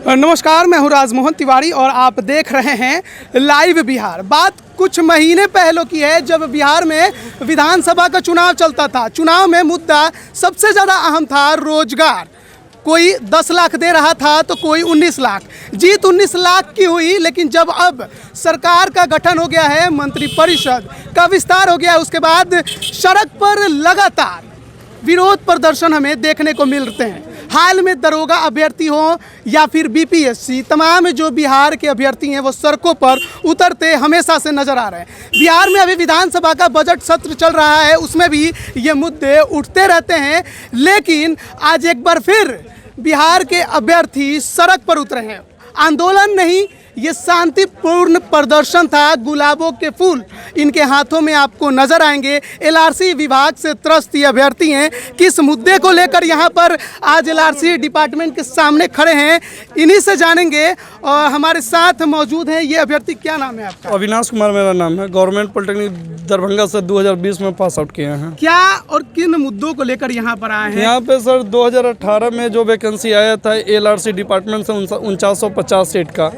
नमस्कार, मैं हूँ राजमोहन तिवारी और आप देख रहे हैं लाइव बिहार। बात कुछ महीने पहले की है जब बिहार में विधानसभा का चुनाव चलता था। चुनाव में मुद्दा सबसे ज़्यादा अहम था रोजगार। कोई 10 लाख दे रहा था तो कोई 19 लाख। जीत 19 लाख की हुई, लेकिन जब अब सरकार का गठन हो गया है, मंत्रिपरिषद का विस्तार हो गया है, उसके बाद सड़क पर लगातार विरोध प्रदर्शन हमें देखने को मिलते हैं। हाल में दरोगा अभ्यर्थी हो या फिर बीपीएससी, तमाम जो बिहार के अभ्यर्थी हैं वो सड़कों पर उतरते हमेशा से नजर आ रहे हैं। बिहार में अभी विधानसभा का बजट सत्र चल रहा है, उसमें भी ये मुद्दे उठते रहते हैं। लेकिन आज एक बार फिर बिहार के अभ्यर्थी सड़क पर उतरे हैं। आंदोलन नहीं, ये शांतिपूर्ण प्रदर्शन था। गुलाबों के फूल इनके हाथों में आपको नजर आएंगे। एलआरसी विभाग से त्रस्त ये अभ्यर्थी हैं। किस मुद्दे को लेकर यहाँ पर आज एलआरसी डिपार्टमेंट के सामने खड़े हैं, इन्हीं से जानेंगे। और हमारे साथ मौजूद हैं ये अभ्यर्थी। क्या नाम है आपका? अविनाश कुमार मेरा नाम है। गवर्नमेंट पॉलिटेक्निक दरभंगा से 2020 में पास आउट किए हैं। क्या और किन मुद्दों को लेकर यहाँ पर आए हैं? यहाँ पे सर 2018 में जो वैकेंसी आया था एलआरसी डिपार्टमेंट से 4950 सीट का,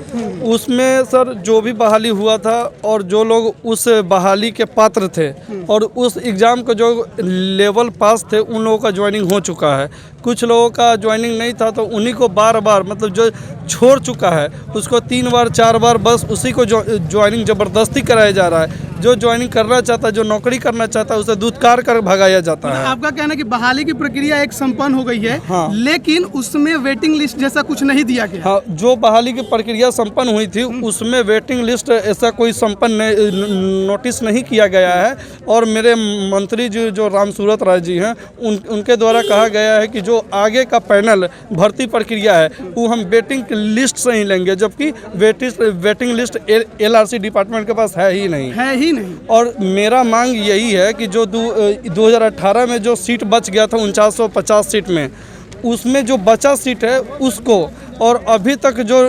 उसमें सर जो भी बहाली हुआ था और जो लोग उस बहाली के पात्र थे और उस एग्ज़ाम का जो लेवल पास थे, उन लोगों का ज्वाइनिंग हो चुका है। कुछ लोगों का ज्वाइनिंग नहीं था तो उन्हीं को बार बार, मतलब जो छोड़ चुका है उसको 3 बार 4 बार बस उसी को ज्वाइनिंग ज़बरदस्ती कराया जा रहा है। जो ज्वाइनिंग करना चाहता है, जो नौकरी करना चाहता है, उसे दूधकार कर भगाया जाता है। आपका कहना है कि बहाली की प्रक्रिया एक संपन्न हो गई है। हाँ। लेकिन उसमें वेटिंग लिस्ट जैसा कुछ नहीं दिया गया। हाँ, जो बहाली की प्रक्रिया संपन्न हुई थी उसमें वेटिंग लिस्ट ऐसा कोई संपन्न नोटिस नहीं किया गया है। और मेरे मंत्री जो रामसूरत राय जी हैं, उनके द्वारा कहा गया है कि जो आगे का पैनल भर्ती प्रक्रिया है वो हम वेटिंग लिस्ट से ही लेंगे, जबकि वेटिंग लिस्ट एलआरसी डिपार्टमेंट के पास है ही नहीं। और मेरा मांग यही है कि जो 2018 में जो सीट बच गया था 4950 सीट में, उसमें जो बचा सीट है उसको और अभी तक जो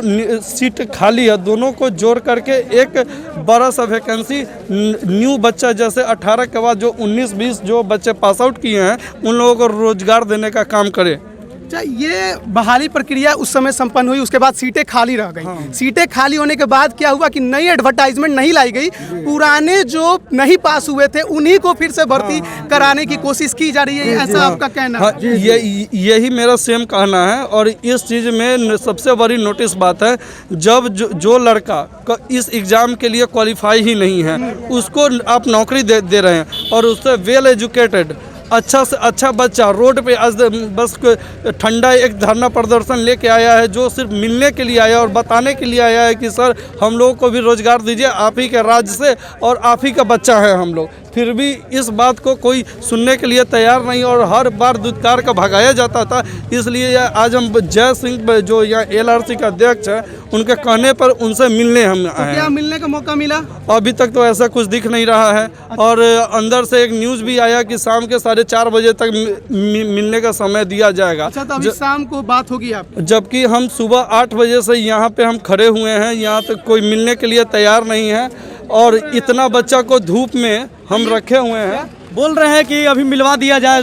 सीट खाली है, दोनों को जोड़ करके एक बड़ा सा वैकेंसी न्यू बच्चा, जैसे 18 के बाद जो 19-20 जो बच्चे पास आउट किए हैं उन लोगों को रोजगार देने का काम करे। ये बहाली प्रक्रिया उस समय संपन्न हुई, उसके बाद सीटें खाली रह गई। हाँ। सीटें खाली होने के बाद क्या हुआ कि नई एडवर्टाइजमेंट नहीं लाई गई। पुराने जो नहीं पास हुए थे उन्हीं को फिर से भर्ती कराने की कोशिश की जा रही है, ऐसा आपका कहना है? हाँ, यही मेरा सेम कहना है। और इस चीज़ में सबसे बड़ी नोटिस बात है, जब जो लड़का इस एग्ज़ाम के लिए क्वालिफाई ही नहीं है उसको आप नौकरी दे रहे हैं, और उससे वेल एजुकेटेड अच्छा से अच्छा बच्चा रोड पे आज बस ठंडा एक धरना प्रदर्शन लेके आया है, जो सिर्फ मिलने के लिए आया और बताने के लिए आया है कि सर हम लोगों को भी रोज़गार दीजिए, आप ही के राज्य से और आप ही का बच्चा है हम लोग। फिर भी इस बात को कोई सुनने के लिए तैयार नहीं और हर बार दूधकार का भगाया जाता था। इसलिए आज हम जय सिंह जो यहाँ एलआरसी का अध्यक्ष है, उनके कहने पर उनसे मिलने हम आए। तो क्या मिलने का मौका मिला? अभी तक तो ऐसा कुछ दिख नहीं रहा है। और अंदर से एक न्यूज़ भी आया कि शाम के 4:30 बजे तक मिलने का समय दिया जाएगा। अच्छा, तो अभी शाम को बात होगी आप? जबकि हम सुबह 8 बजे से यहाँ पे हम खड़े हुए हैं, यहाँ तक कोई मिलने के लिए तैयार नहीं है। और इतना बच्चा को धूप में हम रखे हुए हैं। बोल रहे हैं कि अभी मिलवा दिया जाए।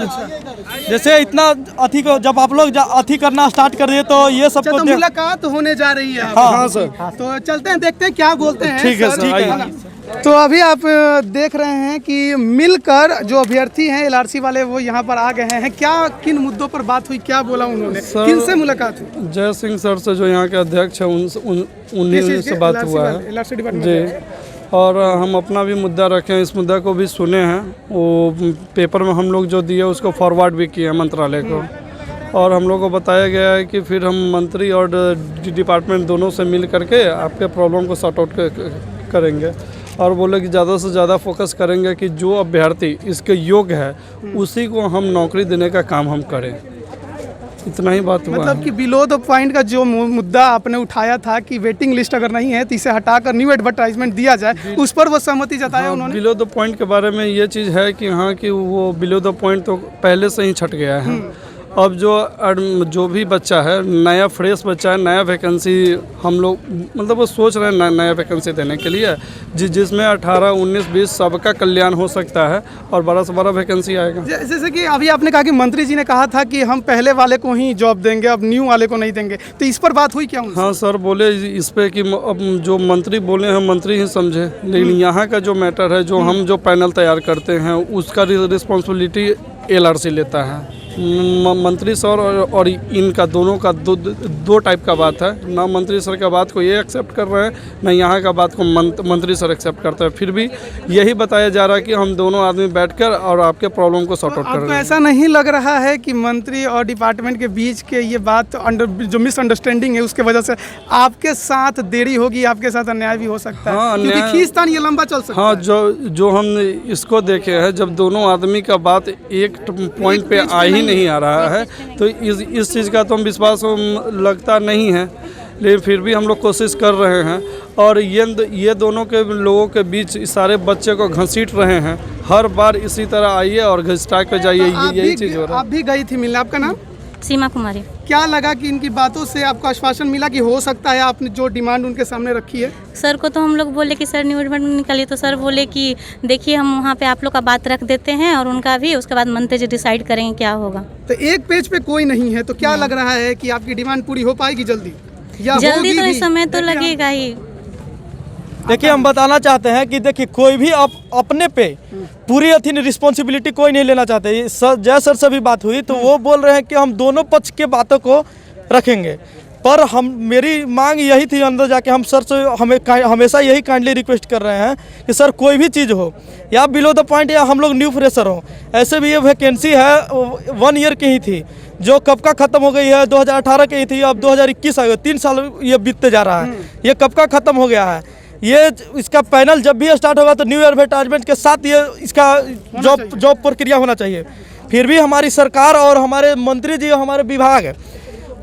जैसे इतना अथी को जब आप लोग अथी करना स्टार्ट कर दिए तो ये सब तो मुलाकात होने जा रही है। हाँ सर, तो चलते हैं, देखते हैं क्या बोलते हैं। ठीक है सर, आइए। तो अभी आप देख रहे हैं कि मिलकर जो अभ्यर्थी हैं एलआरसी वाले वो यहाँ पर आ गए हैं। क्या किन मुद्दों पर बात हुई, क्या बोला उन्होंने, किन से मुलाकात हुई? जय सिंह सर से जो यहाँ के अध्यक्ष हैं उन्हीं से बात हुआ है जी। और हम अपना भी मुद्दा रखे हैं, इस मुद्दा को भी सुने हैं। वो पेपर में हम लोग जो दिए उसको फॉरवर्ड भी किए हैं मंत्रालय को। और हम लोग को बताया गया है कि फिर हम मंत्री और डिपार्टमेंट दोनों से मिल करके आपके प्रॉब्लम को सॉर्ट आउट करेंगे। और बोले कि ज़्यादा से ज़्यादा फोकस करेंगे कि जो अभ्यर्थी इसके योग्य है उसी को हम नौकरी देने का काम हम करें। इतना ही बात हुआ। मतलब कि बिलो द पॉइंट का जो मुद्दा आपने उठाया था कि वेटिंग लिस्ट अगर नहीं है तो इसे हटाकर न्यू एडवर्टाइजमेंट दिया जाए, उस पर वो सहमति जताया। हाँ, उन्होंने बिलो द पॉइंट के बारे में ये चीज़ है कि हाँ कि वो बिलो द पॉइंट तो पहले से ही छट गया है। अब जो भी बच्चा है, नया फ्रेश बच्चा है, नया वैकेंसी हम लोग मतलब वो सोच रहे हैं नया वैकेंसी देने के लिए, जिसमें 18, 19, 20 सबका कल्याण हो सकता है और बड़ा से बड़ा वैकेंसी आएगा। जैसे कि अभी आपने कहा कि मंत्री जी ने कहा था कि हम पहले वाले को ही जॉब देंगे, अब न्यू वाले को नहीं देंगे, तो इस पर बात हुई क्या उनसे? हाँ सर, बोले इस पे कि अब जो मंत्री बोले हैं मंत्री ही समझे, लेकिन यहाँ का जो मैटर है, जो हम जो पैनल तैयार करते हैं उसका रिस्पॉन्सिबिलिटी LRC लेता है। मंत्री सर और इनका दोनों का दो टाइप का बात है ना। मंत्री सर का बात को ये एक्सेप्ट कर रहे हैं, ना यहाँ का बात को मंत्री सर एक्सेप्ट करते हैं। फिर भी यही बताया जा रहा है कि हम दोनों आदमी बैठकर और आपके प्रॉब्लम को सॉर्ट आउट कर रहे हैं। ऐसा नहीं लग रहा है कि मंत्री और डिपार्टमेंट के बीच के ये बात जो मिसअंडरस्टैंडिंग है उसके वजह से आपके साथ देरी होगी, आपके साथ अन्याय भी हो सकता है? हाँ, क्योंकि खींचतान ये लंबा चल सकता है। हाँ, जो हम इसको देखे हैं, जब दोनों आदमी का बात एक पॉइंट पे आ ही नहीं आ रहा है, तो इस चीज़ का तो हम विश्वास लगता नहीं है, लेकिन फिर भी हम लोग कोशिश कर रहे हैं। और ये दोनों के लोगों के बीच इस सारे बच्चे को घसीट रहे हैं। हर बार इसी तरह आइए और घसीटा के जाइए, यही चीज़ हो रहा है। आप भी गई थी मिलने, आपका नाम? सीमा कुमारी। क्या लगा कि इनकी बातों से आपको आश्वासन मिला कि हो सकता है आपने जो डिमांड उनके सामने रखी है? सर को तो हम लोग बोले कि सर न्यू एडवर्टाइजमेंट निकालिए, तो सर बोले कि देखिए हम वहाँ पे आप लोग का बात रख देते हैं और उनका भी, उसके बाद मंत्री जी डिसाइड करेंगे क्या होगा। तो एक पेज पे कोई नहीं है, तो क्या लग रहा है कि आपकी डिमांड पूरी हो पाएगी जल्दी? जल्दी तो इस समय तो लगेगा ही। देखिए, हम बताना चाहते हैं कि देखिए कोई भी अपने पे पूरी अथी रिस्पॉन्सिबिलिटी कोई नहीं लेना चाहते। जय सर से भी बात हुई तो वो बोल रहे हैं कि हम दोनों पक्ष के बातों को रखेंगे, पर मेरी मांग यही थी अंदर जाके, हम सर से हमेशा यही काइंडली रिक्वेस्ट कर रहे हैं कि सर कोई भी चीज़ हो, या बिलो द पॉइंट या हम लोग न्यू फ्रेशर हो, ऐसे भी ये वैकेंसी है 1 ईयर की ही थी, जो कब का ख़त्म हो गई है, 2018 की ही थी, अब 2021 आ गया, 3 साल ये बीतते जा रहा है, ये कब का ख़त्म हो गया है। ये इसका पैनल जब भी स्टार्ट होगा तो न्यू एडवर्टाइजमेंट के साथ ये इसका जॉब प्रक्रिया होना चाहिए। फिर भी हमारी सरकार और हमारे मंत्री जी, हमारे विभाग,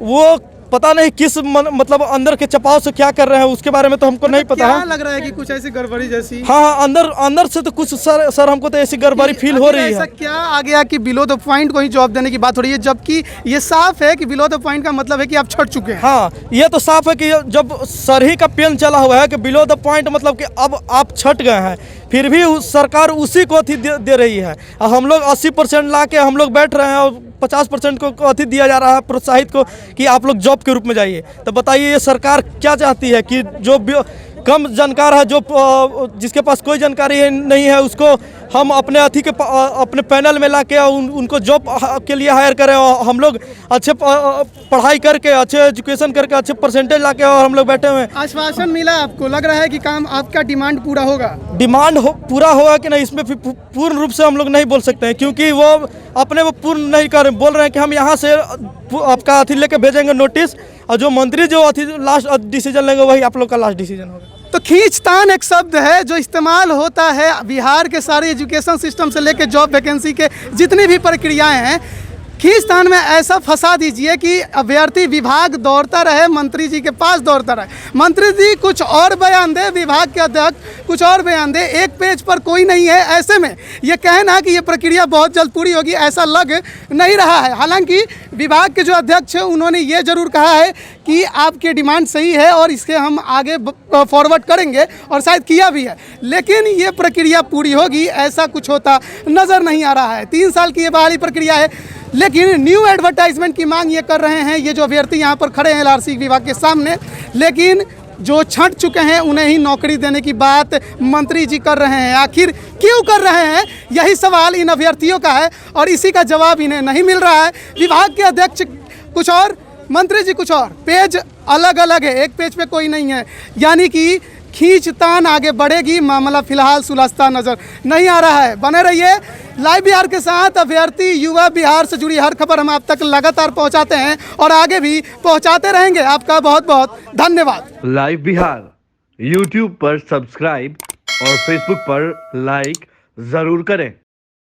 वो पता नहीं किस मतलब अंदर के चपाव से क्या कर रहे हैं, उसके बारे में तो हमको नहीं पता है। क्या लग रहा है कि कुछ ऐसी गड़बड़ी जैसी? हाँ, अंदर से तो कुछ सर हमको तो ऐसी गड़बड़ी फील हो रही है। ऐसा क्या आ गया कि बिलो द पॉइंट को ही जॉब देने की बात हो रही है, जबकि ये साफ है कि बिलो द पॉइंट का मतलब है कि आप छट चुके हैं। हाँ, ये तो साफ है कि जब सर ही का पेन चला हुआ है कि बिलो द पॉइंट मतलब कि अब आप छट गए हैं, फिर भी सरकार उसी को अथी दे रही है। हम लोग 80% ला के हम लोग बैठ रहे हैं और 50% को अथी दिया जा रहा है प्रोत्साहित को कि आप लोग जॉब के रूप में जाइए। तो बताइए ये सरकार क्या चाहती है कि जो कम जानकार है, जो जिसके पास कोई जानकारी नहीं है, उसको हम अपने अथी के अपने पैनल में ला के उनको जॉब के लिए हायर करें, और हम लोग अच्छे पढ़ाई करके, अच्छे एजुकेशन करके, अच्छे परसेंटेज ला के और हम लोग बैठे हुए हैं। आश्वासन मिला आपको? लग रहा है कि काम आपका डिमांड पूरा होगा? डिमांड पूरा होगा कि नहीं, इसमें पूर्ण रूप से हम लोग नहीं बोल सकते हैं, क्योंकि वो अपने वो पूर्ण नहीं कर बोल रहे हैं कि हम यहाँ से आपका अथी लेके भेजेंगे नोटिस, और जो मंत्री जो अथी लास्ट डिसीजन लेंगे वही आप लोग का लास्ट डिसीजन होगा। तो खींचतान एक शब्द है जो इस्तेमाल होता है बिहार के सारे एजुकेशन सिस्टम से लेकर जॉब वैकेंसी के जितनी भी प्रक्रियाएं हैं। खींचतान में ऐसा फंसा दीजिए कि अभ्यर्थी विभाग दौड़ता रहे, मंत्री जी के पास दौड़ता रहे, मंत्री जी कुछ और बयान दे, विभाग के अध्यक्ष कुछ और बयान दे, एक पेज पर कोई नहीं है। ऐसे में ये कहना कि ये प्रक्रिया बहुत जल्द पूरी होगी ऐसा लग नहीं रहा है। हालांकि विभाग के जो अध्यक्ष हैं उन्होंने ये जरूर कहा है कि आपकी डिमांड सही है और इसके हम आगे फॉरवर्ड करेंगे, और शायद किया भी है, लेकिन ये प्रक्रिया पूरी होगी ऐसा कुछ होता नज़र नहीं आ रहा है। 3 साल की ये बहाली प्रक्रिया है, लेकिन न्यू एडवर्टाइजमेंट की मांग ये कर रहे हैं ये जो अभ्यर्थी यहाँ पर खड़े हैं LRC विभाग के सामने, लेकिन जो छंट चुके हैं उन्हें ही नौकरी देने की बात मंत्री जी कर रहे हैं। आखिर क्यों कर रहे हैं, यही सवाल इन अभ्यर्थियों का है और इसी का जवाब इन्हें नहीं मिल रहा है। विभाग के अध्यक्ष कुछ और, मंत्री जी कुछ और, पेज अलग अलग है, एक पेज पे कोई नहीं है, यानी कि खींचतान आगे बढ़ेगी, मामला फिलहाल सुलझता नजर नहीं आ रहा है। बने रहिए लाइव बिहार के साथ। अभ्यर्थी युवा बिहार से जुड़ी हर खबर हम आप तक लगातार पहुंचाते हैं और आगे भी पहुंचाते रहेंगे। आपका बहुत बहुत धन्यवाद। लाइव बिहार YouTube पर सब्सक्राइब और Facebook पर लाइक जरूर करें।